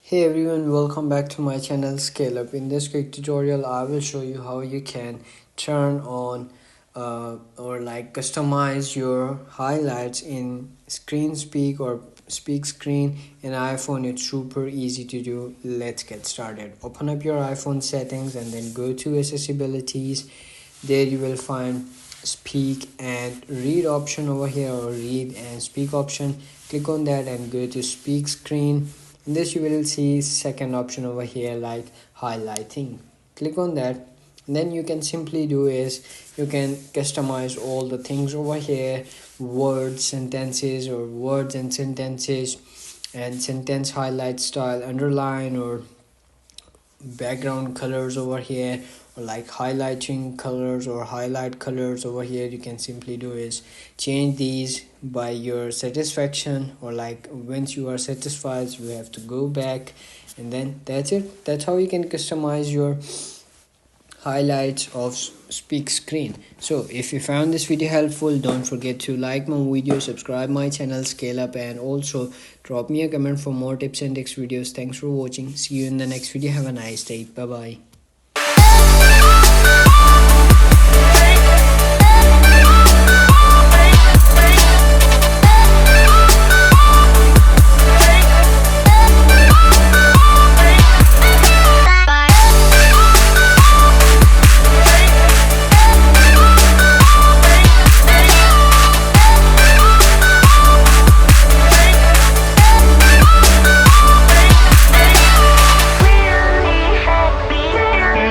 Hey everyone, welcome back to my channel Scale Up. In this quick tutorial, I will show you how you can turn on or customize your highlights in screen speak or speak screen in iPhone. It's super easy to do. Let's get started. Open up your iPhone settings and then go to accessibilities. There you will find speak and read option over here, or read and speak option. Click on that and go to speak screen. In this you will see second option over here like highlighting. Click on that, and then you can simply do is you can customize all the things over here: words, sentences, or words and sentences, and sentence highlight style, underline, or background colors over here, or like highlighting colors or highlight colors over here. You can simply do is change these by your satisfaction, or like once you are satisfied you have to go back, and then that's it. That's how you can customize your highlights of speak screen. So if you found this video helpful, don't forget to like my video, subscribe my channel Scale Up, and also drop me a comment for more tips and tricks videos. Thanks for watching. See you in the next video. Have a nice day. Bye bye.